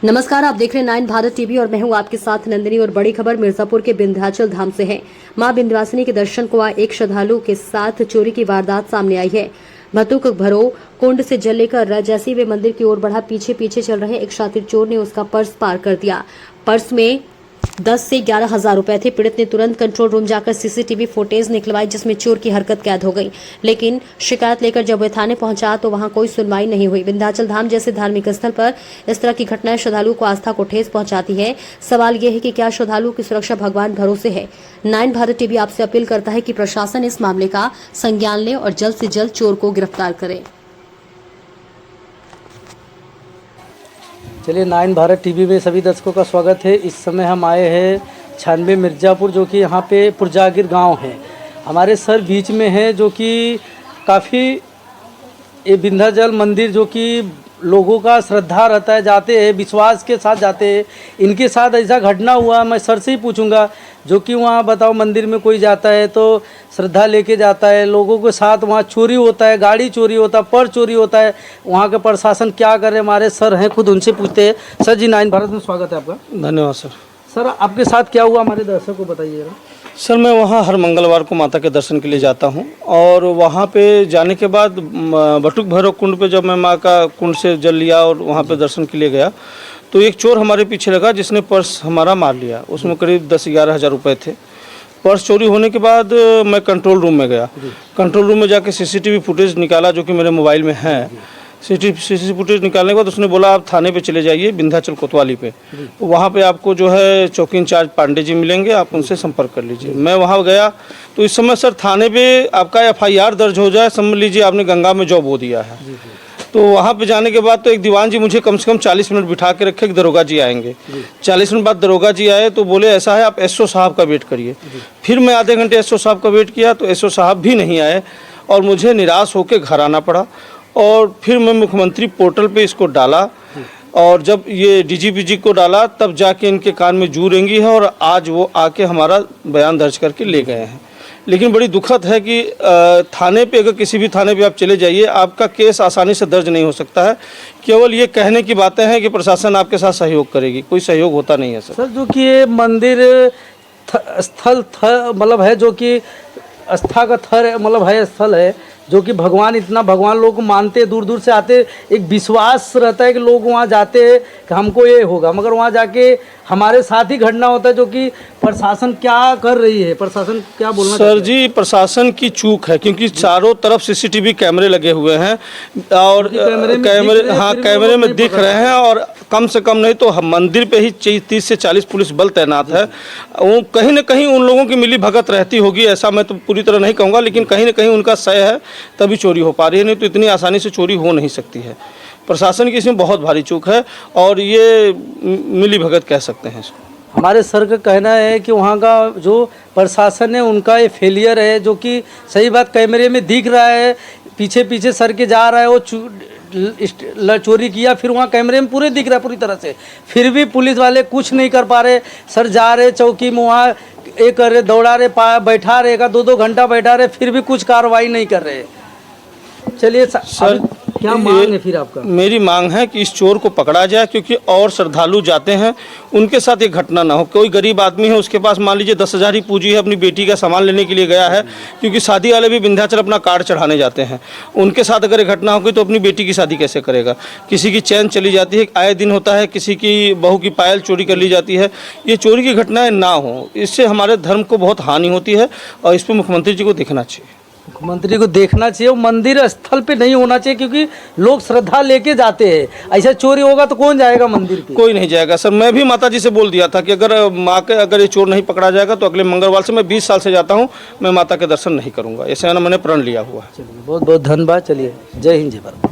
नमस्कार, आप देख रहे हैं 9 भारत टीवी और मैं हूं आपके साथ नंदिनी। और बड़ी खबर मिर्जापुर के विंध्याचल धाम से है। मां विंध्यवासिनी के दर्शन को आए एक श्रद्धालु के साथ चोरी की वारदात सामने आई है। भतुक भरो कुंड से जल लेकर जैसे वे मंदिर की ओर बढ़ा, पीछे पीछे चल रहे एक शातिर चोर ने उसका पर्स पार कर दिया। पर्स में 10 से 11 हजार रुपए थे। पीड़ित ने तुरंत कंट्रोल रूम जाकर सीसीटीवी फुटेज निकलवाई, जिसमें चोर की हरकत कैद हो गई। लेकिन शिकायत लेकर जब वह थाने पहुंचा तो वहां कोई सुनवाई नहीं हुई। विंध्याचल धाम जैसे धार्मिक स्थल पर इस तरह की घटनाएं श्रद्धालु को आस्था को ठेस पहुंचाती है। सवाल यह है कि क्या श्रद्धालु की सुरक्षा भगवान भरोसे है। 9 भारत टीवी आपसे अपील करता है कि प्रशासन इस मामले का संज्ञान ले और जल्द से जल्द चोर को गिरफ्तार करे। चलिए 9 भारत टीवी में सभी दर्शकों का स्वागत है। इस समय हम आए हैं 96 मिर्ज़ापुर, जो कि यहाँ पे पुरजागिर गांव है। हमारे सर बीच में है, जो कि काफ़ी ये विंध्याचल मंदिर जो कि लोगों का श्रद्धा रहता है, जाते हैं विश्वास के साथ जाते हैं। इनके साथ ऐसा घटना हुआ, मैं सर से ही पूछूंगा, जो कि वहाँ बताओ मंदिर में कोई जाता है तो श्रद्धा लेके जाता है, लोगों के साथ वहाँ चोरी होता है, गाड़ी चोरी होता है, पर्स चोरी होता है। वहाँ का प्रशासन क्या करे? हमारे सर हैं, खुद उनसे पूछते हैं। सर जी, 9 भारत में स्वागत है आपका। धन्यवाद सर। सर, आपके साथ क्या हुआ, हमारे दर्शकों को बताइएगा। सर, मैं वहाँ हर मंगलवार को माता के दर्शन के लिए जाता हूँ, और वहाँ पे जाने के बाद भटुक भैरव कुंड पे जब मैं माँ का कुंड से जल लिया और वहाँ पे दर्शन के लिए गया, तो एक चोर हमारे पीछे लगा, जिसने पर्स हमारा मार लिया। उसमें करीब 10-11 हज़ार रुपये थे। पर्स चोरी होने के बाद मैं कंट्रोल रूम में गया। कंट्रोल रूम में जाके सीसीटीवी फुटेज निकाला, जो कि मेरे मोबाइल में है। सीसीटीवी फुटेज निकालने के बाद उसने बोला आप थाने पे चले जाइए, विंध्याचल कोतवाली पे। वहाँ पे आपको जो है चौकी इंचार्ज पांडे जी मिलेंगे, आप उनसे संपर्क कर लीजिए। मैं वहाँ गया तो इस समय सर थाने पे आपका FIR दर्ज हो जाए, समझ लीजिए आपने गंगा में जॉब हो दिया है। तो वहाँ पे जाने के बाद तो एक दीवान जी मुझे कम से कम 40 मिनट बिठा के रखे कि दरोगा जी आएंगे। 40 मिनट बाद दरोगा जी आए तो बोले ऐसा है, आप SO साहब का वेट करिए। फिर मैं आधे घंटे SO साहब का वेट किया तो SO साहब भी नहीं आए, और मुझे निराश होकर घर आना पड़ा। और फिर मैं मुख्यमंत्री पोर्टल पे इसको डाला, और जब ये DGPG को डाला तब जाके इनके कान में जू रेंगी है, और आज वो आके हमारा बयान दर्ज करके ले गए हैं। लेकिन बड़ी दुखद है कि थाने पे, अगर किसी भी थाने पे आप चले जाइए, आपका केस आसानी से दर्ज नहीं हो सकता है। केवल ये कहने की बातें हैं कि प्रशासन आपके साथ सहयोग करेगी, कोई सहयोग होता नहीं है सर। जो कि ये मंदिर स्थल मतलब है, जो कि आस्था का थर मतलब है, स्थल है, जो कि भगवान इतना भगवान लोग मानते, दूर दूर से आते। एक विश्वास रहता है कि लोग वहाँ जाते हैं कि हमको ये होगा, मगर वहाँ जाके हमारे साथ ही घटना होता है। जो कि प्रशासन क्या कर रही है, प्रशासन क्या बोलना सर जी, प्रशासन की चूक है, क्योंकि चारों तरफ CCTV कैमरे लगे हुए हैं, और कैमरे में दिख रहे हैं, और कम से कम नहीं तो मंदिर पे ही 30 से 40 पुलिस बल तैनात है। वो कहीं ना कहीं उन लोगों की मिली भगत रहती होगी, ऐसा मैं तो पूरी तरह नहीं कहूँगा, लेकिन कहीं ना कहीं उनका सय है, तभी चोरी हो पा रही है, नहीं तो इतनी आसानी से चोरी हो नहीं सकती है। प्रशासन की इसमें बहुत भारी चूक है, और ये मिली भगत कह सकते हैं इसको। हमारे सर का कहना है कि वहाँ का जो प्रशासन है उनका ये फेलियर है, जो कि सही बात कैमरे में दिख रहा है, पीछे पीछे सर के जा रहा है, वो चोरी किया, फिर वहाँ कैमरे में पूरे दिख रहा है पूरी तरह से, फिर भी पुलिस वाले कुछ नहीं कर पा रहे। सर जा रहे चौकी में, वहाँ ये कर रहे, दौड़ा रहे, बैठा रहेगा 2-2 घंटा बैठा रहे, फिर भी कुछ कार्रवाई नहीं कर रहे। चलिए सर, क्या मांग है फिर आपका? मेरी मांग है कि इस चोर को पकड़ा जाए, क्योंकि और श्रद्धालु जाते हैं, उनके साथ ये घटना ना हो। कोई गरीब आदमी है, उसके पास मान लीजिए 10,000 ही पूंजी है, अपनी बेटी का सामान लेने के लिए गया है, क्योंकि शादी वाले भी विंध्याचल अपना कार्ड चढ़ाने जाते हैं। उनके साथ अगर ये घटना होगी तो अपनी बेटी की शादी कैसे करेगा? किसी की चैन चली जाती है, आए दिन होता है, किसी की बहू की पायल चोरी कर ली जाती है। ये चोरी की घटनाएं ना हो, इससे हमारे धर्म को बहुत हानि होती है, और इस पर मुख्यमंत्री जी को देखना चाहिए। मुख्यमंत्री को देखना चाहिए, वो मंदिर स्थल पे नहीं होना चाहिए, क्योंकि लोग श्रद्धा लेके जाते हैं। ऐसा चोरी होगा तो कौन जाएगा मंदिर पे? कोई नहीं जाएगा सर। मैं भी माता जी से बोल दिया था कि अगर ये चोर नहीं पकड़ा जाएगा तो अगले मंगलवार से, मैं 20 साल से जाता हूँ, मैं माता के दर्शन नहीं करूँगा। ऐसे मैंने प्रण लिया हुआ है। चलिए, बहुत बहुत धन्यवाद। चलिए, जय हिंद, जय भारत।